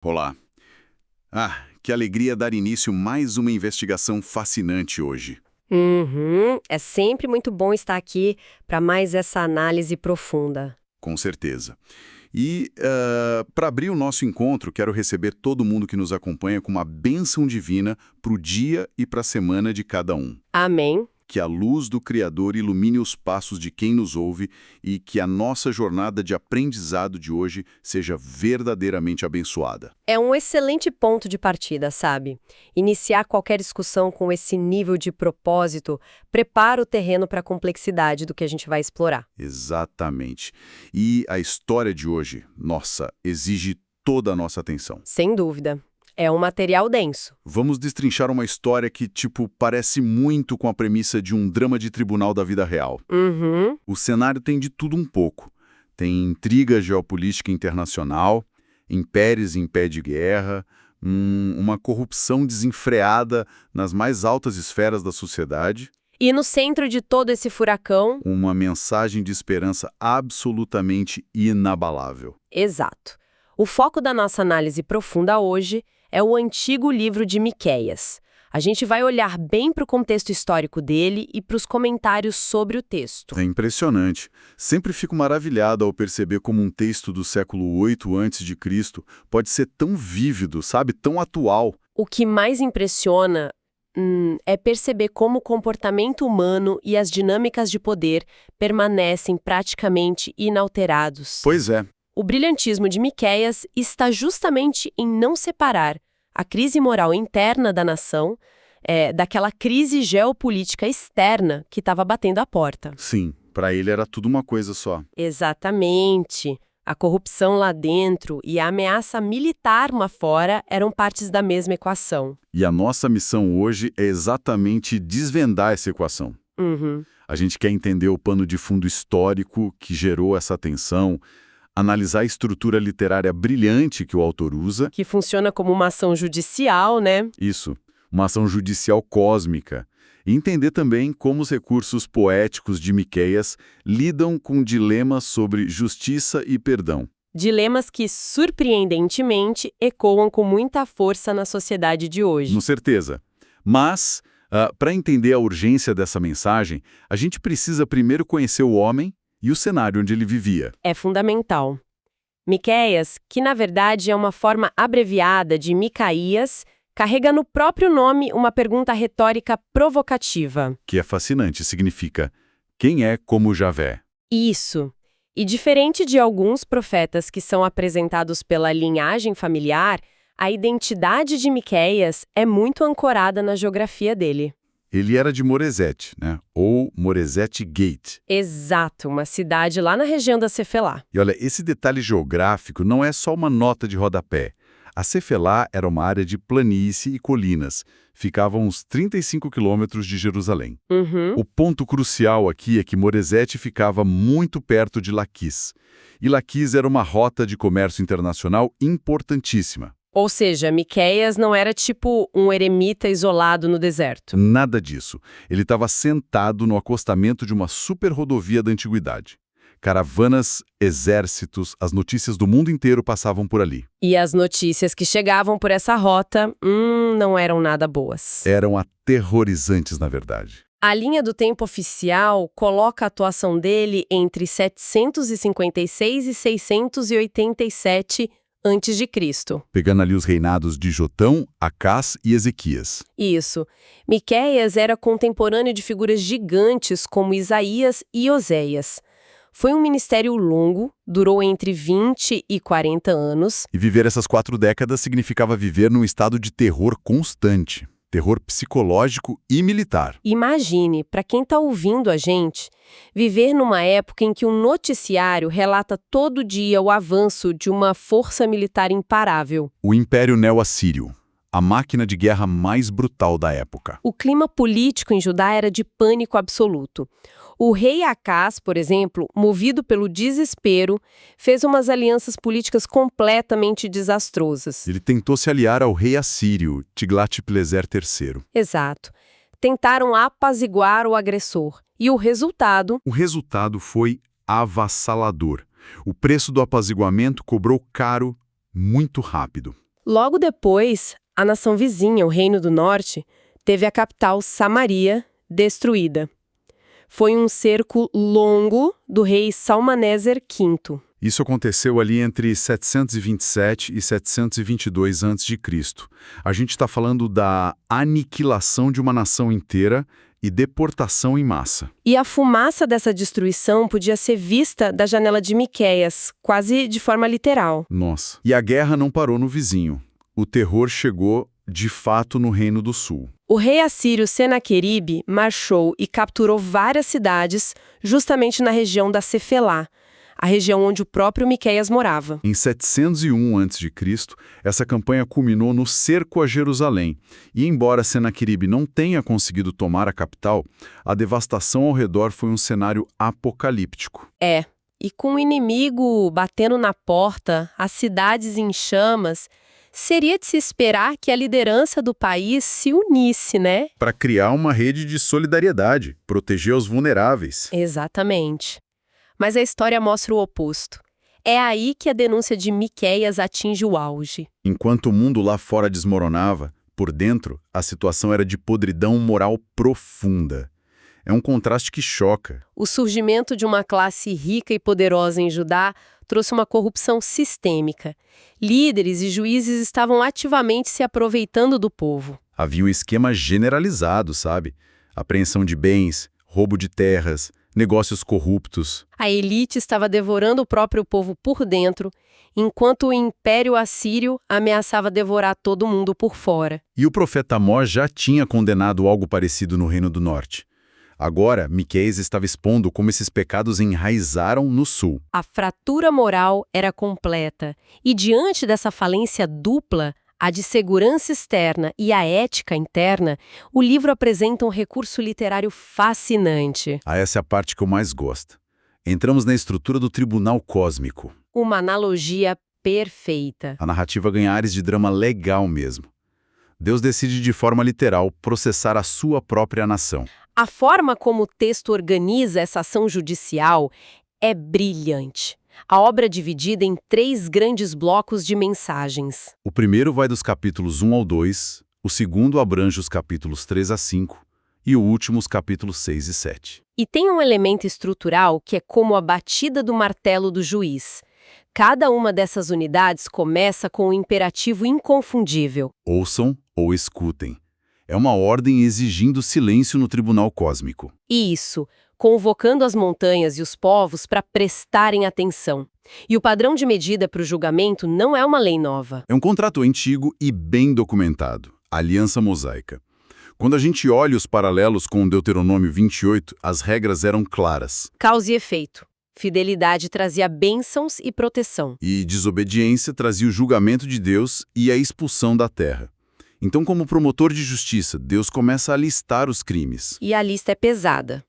Olá. Que alegria dar início a mais uma investigação fascinante hoje. Uhum, é sempre muito bom estar aqui para mais essa análise profunda. Com certeza. E, para abrir o nosso encontro, quero receber todo mundo que nos acompanha com uma bênção divina para o dia e para a semana de cada um. Amém? Que a luz do Criador ilumine os passos de quem nos ouve e que a nossa jornada de aprendizado de hoje seja verdadeiramente abençoada. É um excelente ponto de partida, sabe? Iniciar qualquer discussão com esse nível de propósito prepara o terreno para a complexidade do que a gente vai explorar. Exatamente. E a história de hoje, nossa, exige toda a nossa atenção. Sem dúvida. É um material denso. Vamos destrinchar uma história que, parece muito com a premissa de um drama de tribunal da vida real. Uhum. O cenário tem de tudo um pouco. Tem intriga geopolítica internacional, impérios em pé de guerra, uma corrupção desenfreada nas mais altas esferas da sociedade, E no centro de todo esse furacão, uma mensagem de esperança absolutamente inabalável. exato. O foco da nossa análise profunda hoje é o antigo livro de Miqueias. A gente vai olhar bem para o contexto histórico dele e para os comentários sobre o texto. É impressionante. Sempre fico maravilhado ao perceber como um texto do século 8 a.C. pode ser tão vívido, sabe? Tão atual. O que mais impressiona é perceber como o comportamento humano e as dinâmicas de poder permanecem praticamente inalterados. Pois é. O brilhantismo de Miqueias está justamente em não separar a crise moral interna da nação daquela crise geopolítica externa que estava batendo à porta. Sim, para ele era tudo uma coisa só. Exatamente. A corrupção lá dentro e a ameaça militar lá fora eram partes da mesma equação. E a nossa missão hoje é exatamente desvendar essa equação. Uhum. A gente quer entender o pano de fundo histórico que gerou essa tensão, analisar a estrutura literária brilhante que o autor usa. Que funciona como uma ação judicial, né? Isso, uma ação judicial cósmica. E entender também como os recursos poéticos de Miqueias lidam com dilemas sobre justiça e perdão. Dilemas que, surpreendentemente, ecoam com muita força na sociedade de hoje. Com certeza. Mas, para entender a urgência dessa mensagem, a gente precisa primeiro conhecer o homem e o cenário onde ele vivia. É fundamental. Miqueias, que na verdade é uma forma abreviada de Micaías, carrega no próprio nome uma pergunta retórica provocativa. Que é fascinante, significa quem é como Javé? Isso. E diferente de alguns profetas que são apresentados pela linhagem familiar, a identidade de Miqueias é muito ancorada na geografia dele. Ele era de Moresete, né? Ou Moresete Gate. Exato, uma cidade lá na região da Cefelá. E olha, esse detalhe geográfico não é só uma nota de rodapé. A Cefelá era uma área de planície e colinas. Ficava a uns 35 quilômetros de Jerusalém. Uhum. O ponto crucial aqui é que Moresete ficava muito perto de Laquis. E Laquis era uma rota de comércio internacional importantíssima. Ou seja, Miqueias não era tipo um eremita isolado no deserto. Nada disso. Ele estava sentado no acostamento de uma superrodovia da antiguidade. Caravanas, exércitos, as notícias do mundo inteiro passavam por ali. E as notícias que chegavam por essa rota, não eram nada boas. Eram aterrorizantes, na verdade. A linha do tempo oficial coloca a atuação dele entre 756 e 687 antes de Cristo. Pegando ali os reinados de Jotão, Acás e Ezequias. Isso. Miqueias era contemporâneo de figuras gigantes como Isaías e Oséias. Foi um ministério longo, durou entre 20 e 40 anos. E viver essas 4 décadas significava viver num estado de terror constante. Terror psicológico e militar. Imagine, para quem está ouvindo a gente, viver numa época em que um noticiário relata todo dia o avanço de uma força militar imparável. O Império Neo-Assírio, a máquina de guerra mais brutal da época. O clima político em Judá era de pânico absoluto. O rei Acás, por exemplo, movido pelo desespero, fez umas alianças políticas completamente desastrosas. Ele tentou se aliar ao rei assírio, Tiglat-Pileser III. Exato. Tentaram apaziguar o agressor. E o resultado... O resultado foi avassalador. O preço do apaziguamento cobrou caro muito rápido. Logo depois, a nação vizinha, o Reino do Norte, teve a capital Samaria destruída. Foi um cerco longo do rei Salmaneser V. Isso aconteceu ali entre 727 e 722 a.C. A gente está falando da aniquilação de uma nação inteira e deportação em massa. E a fumaça dessa destruição podia ser vista da janela de Miqueias, quase de forma literal. Nossa. E a guerra não parou no vizinho. O terror chegou, de fato, no Reino do Sul. O rei assírio Senaqueribe marchou e capturou várias cidades justamente na região da Cefelá, a região onde o próprio Miqueias morava. Em 701 a.C., essa campanha culminou no cerco a Jerusalém. E embora Senaqueribe não tenha conseguido tomar a capital, a devastação ao redor foi um cenário apocalíptico. E com o inimigo batendo na porta, as cidades em chamas, seria de se esperar que a liderança do país se unisse, né? Para criar uma rede de solidariedade, proteger os vulneráveis. Exatamente. Mas a história mostra o oposto. É aí que a denúncia de Miqueias atinge o auge. Enquanto o mundo lá fora desmoronava, por dentro, a situação era de podridão moral profunda. É um contraste que choca. O surgimento de uma classe rica e poderosa em Judá trouxe uma corrupção sistêmica. Líderes e juízes estavam ativamente se aproveitando do povo. Havia um esquema generalizado, sabe? Apreensão de bens, roubo de terras, negócios corruptos. A elite estava devorando o próprio povo por dentro, enquanto o Império Assírio ameaçava devorar todo mundo por fora. E o profeta Amós já tinha condenado algo parecido no Reino do Norte. Agora, Miqueias estava expondo como esses pecados enraizaram no sul. A fratura moral era completa, e diante dessa falência dupla, a de segurança externa e a ética interna, o livro apresenta um recurso literário fascinante. Essa é a parte que eu mais gosto. Entramos na estrutura do tribunal cósmico. Uma analogia perfeita. A narrativa ganha ares de drama legal mesmo. Deus decide de forma literal processar a sua própria nação. A forma como o texto organiza essa ação judicial é brilhante. A obra é dividida em 3 grandes blocos de mensagens. O primeiro vai dos capítulos 1 ao 2, o segundo abrange os capítulos 3 a 5 e o último os capítulos 6 e 7. E tem um elemento estrutural que é como a batida do martelo do juiz. Cada uma dessas unidades começa com um imperativo inconfundível. Ouçam ou escutem. É uma ordem exigindo silêncio no tribunal cósmico. Isso, convocando as montanhas e os povos para prestarem atenção. E o padrão de medida para o julgamento não é uma lei nova. É um contrato antigo e bem documentado, a Aliança Mosaica. Quando a gente olha os paralelos com o Deuteronômio 28, as regras eram claras. Causa e efeito. Fidelidade trazia bênçãos e proteção. E desobediência trazia o julgamento de Deus e a expulsão da terra. Então, como promotor de justiça, Deus começa a listar os crimes. E a lista é pesada.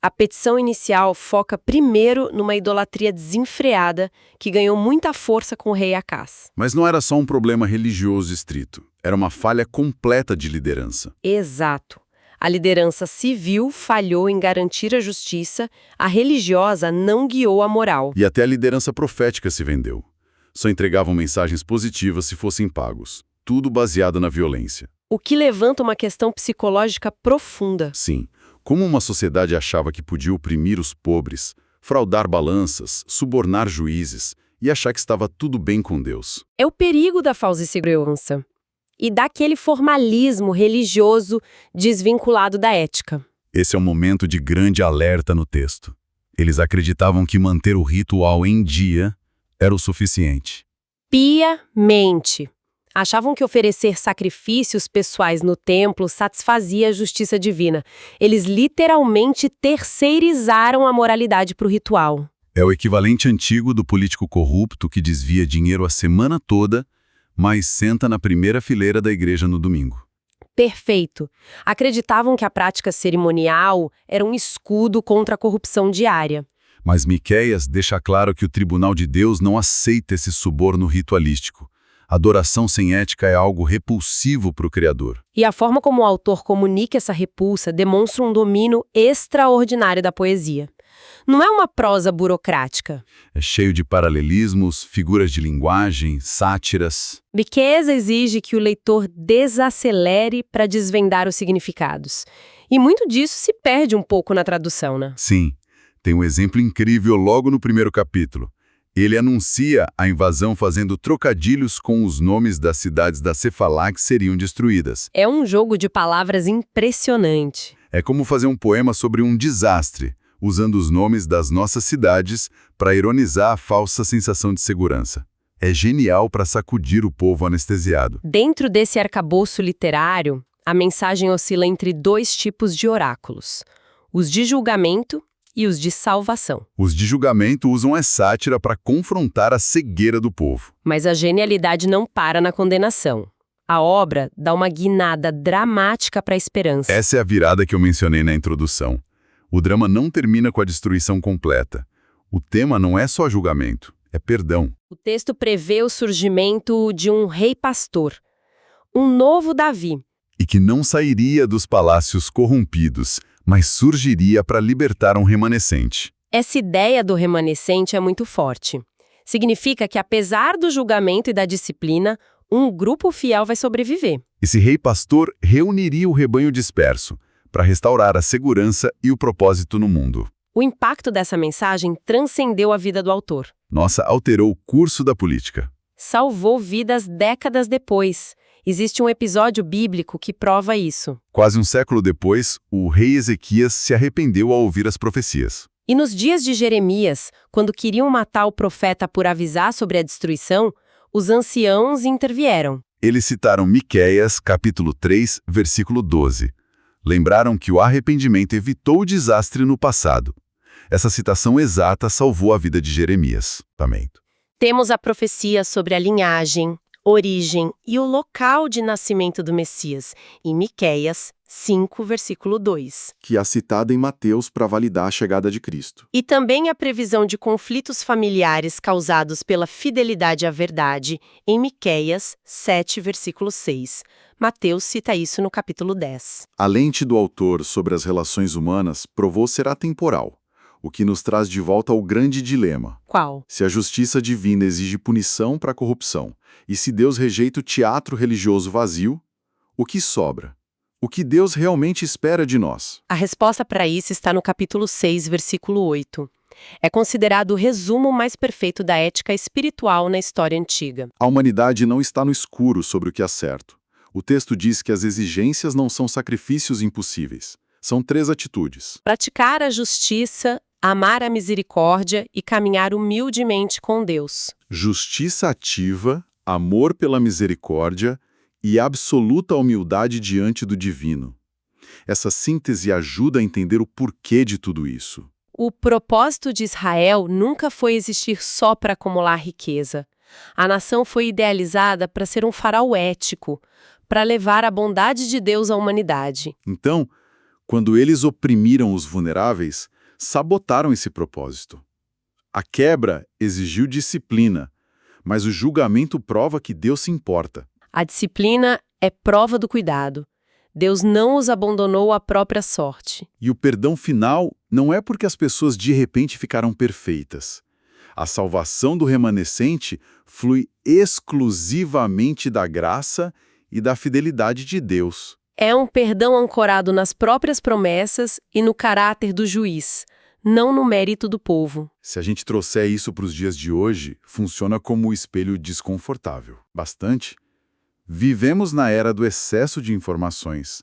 A petição inicial foca primeiro numa idolatria desenfreada que ganhou muita força com o rei Acás. Mas não era só um problema religioso estrito. Era uma falha completa de liderança. Exato. A liderança civil falhou em garantir a justiça, a religiosa não guiou a moral. E até a liderança profética se vendeu. Só entregavam mensagens positivas se fossem pagos. Tudo baseado na violência. O que levanta uma questão psicológica profunda. Sim. Como uma sociedade achava que podia oprimir os pobres, fraudar balanças, subornar juízes e achar que estava tudo bem com Deus? É o perigo da falsa segurança e daquele formalismo religioso desvinculado da ética. Esse é um momento de grande alerta no texto. Eles acreditavam que manter o ritual em dia era o suficiente. Piamente. Achavam que oferecer sacrifícios pessoais no templo satisfazia a justiça divina. Eles literalmente terceirizaram a moralidade para o ritual. É o equivalente antigo do político corrupto que desvia dinheiro a semana toda, mas senta na primeira fileira da igreja no domingo. Perfeito. Acreditavam que a prática cerimonial era um escudo contra a corrupção diária. Mas Miqueias deixa claro que o tribunal de Deus não aceita esse suborno ritualístico. Adoração sem ética é algo repulsivo para o Criador. E a forma como o autor comunica essa repulsa demonstra um domínio extraordinário da poesia. Não é uma prosa burocrática. É cheio de paralelismos, figuras de linguagem, sátiras. Miqueias exige que o leitor desacelere para desvendar os significados. E muito disso se perde um pouco na tradução, né? Sim, tem um exemplo incrível logo no primeiro capítulo. Ele anuncia a invasão fazendo trocadilhos com os nomes das cidades da Cefalá que seriam destruídas. É um jogo de palavras impressionante. É como fazer um poema sobre um desastre, usando os nomes das nossas cidades para ironizar a falsa sensação de segurança. É genial para sacudir o povo anestesiado. Dentro desse arcabouço literário, a mensagem oscila entre dois tipos de oráculos: os de julgamento e os de salvação. Os de julgamento usam a sátira para confrontar a cegueira do povo. Mas a genialidade não para na condenação. A obra dá uma guinada dramática para a esperança. Essa é a virada que eu mencionei na introdução. O drama não termina com a destruição completa. O tema não é só julgamento, é perdão. O texto prevê o surgimento de um rei pastor, um novo Davi. E que não sairia dos palácios corrompidos, mas surgiria para libertar um remanescente. Essa ideia do remanescente é muito forte. Significa que, apesar do julgamento e da disciplina, um grupo fiel vai sobreviver. Esse rei pastor reuniria o rebanho disperso para restaurar a segurança e o propósito no mundo. O impacto dessa mensagem transcendeu a vida do autor. Nossa, alterou o curso da política. Salvou vidas décadas depois. Existe um episódio bíblico que prova isso. Quase um século depois, o rei Ezequias se arrependeu ao ouvir as profecias. E nos dias de Jeremias, quando queriam matar o profeta por avisar sobre a destruição, os anciãos intervieram. Eles citaram Miqueias, capítulo 3, versículo 12. Lembraram que o arrependimento evitou o desastre no passado. Essa citação exata salvou a vida de Jeremias. Amém. Temos a profecia sobre a linhagem, origem e o local de nascimento do Messias, em Miqueias 5, versículo 2. Que é citada em Mateus para validar a chegada de Cristo. E também a previsão de conflitos familiares causados pela fidelidade à verdade, em Miqueias 7, versículo 6. Mateus cita isso no capítulo 10. A lente do autor sobre as relações humanas provou ser atemporal, o que nos traz de volta ao grande dilema. Qual? Se a justiça divina exige punição para a corrupção, e se Deus rejeita o teatro religioso vazio, o que sobra? O que Deus realmente espera de nós? A resposta para isso está no capítulo 6, versículo 8. É considerado o resumo mais perfeito da ética espiritual na história antiga. A humanidade não está no escuro sobre o que é certo. O texto diz que as exigências não são sacrifícios impossíveis. São 3 atitudes. Praticar a justiça, amar a misericórdia e caminhar humildemente com Deus. Justiça ativa, amor pela misericórdia e absoluta humildade diante do divino. Essa síntese ajuda a entender o porquê de tudo isso. O propósito de Israel nunca foi existir só para acumular riqueza. A nação foi idealizada para ser um farol ético, para levar a bondade de Deus à humanidade. Então, quando eles oprimiram os vulneráveis, sabotaram esse propósito. A quebra exigiu disciplina, mas o julgamento prova que Deus se importa. A disciplina é prova do cuidado. Deus não os abandonou à própria sorte. E o perdão final não é porque as pessoas de repente ficaram perfeitas. A salvação do remanescente flui exclusivamente da graça e da fidelidade de Deus. É um perdão ancorado nas próprias promessas e no caráter do juiz, não no mérito do povo. Se a gente trouxer isso para os dias de hoje, funciona como um espelho desconfortável. Bastante. Vivemos na era do excesso de informações.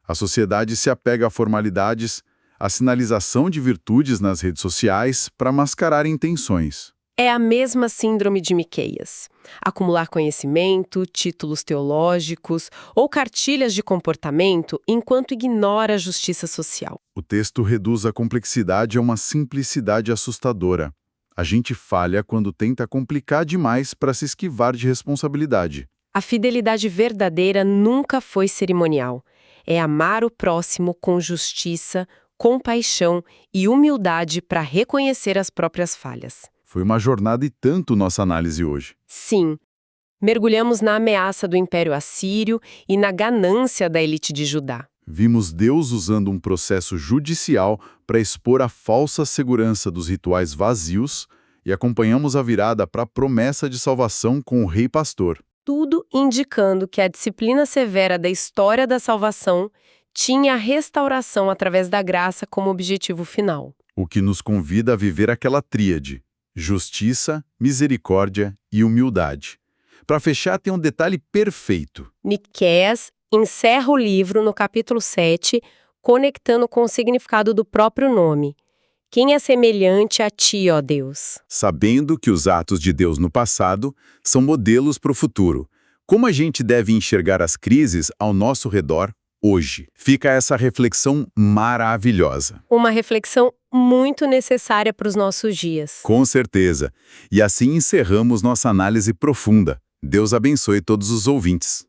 A sociedade se apega a formalidades, a sinalização de virtudes nas redes sociais para mascarar intenções. É a mesma síndrome de Miqueias. Acumular conhecimento, títulos teológicos ou cartilhas de comportamento enquanto ignora a justiça social. O texto reduz a complexidade a uma simplicidade assustadora. A gente falha quando tenta complicar demais para se esquivar de responsabilidade. A fidelidade verdadeira nunca foi cerimonial. É amar o próximo com justiça, compaixão e humildade para reconhecer as próprias falhas. Foi uma jornada e tanto nossa análise hoje. Sim. Mergulhamos na ameaça do Império Assírio e na ganância da elite de Judá. Vimos Deus usando um processo judicial para expor a falsa segurança dos rituais vazios e acompanhamos a virada para a promessa de salvação com o rei pastor. Tudo indicando que a disciplina severa da história da salvação tinha a restauração através da graça como objetivo final. O que nos convida a viver aquela tríade: justiça, misericórdia e humildade. Para fechar, tem um detalhe perfeito. Miqueias encerra o livro no capítulo 7, conectando com o significado do próprio nome. Quem é semelhante a ti, ó Deus? Sabendo que os atos de Deus no passado são modelos para o futuro. Como a gente deve enxergar as crises ao nosso redor hoje? Fica essa reflexão maravilhosa. Uma reflexão muito necessária para os nossos dias. Com certeza. E assim encerramos nossa análise profunda. Deus abençoe todos os ouvintes.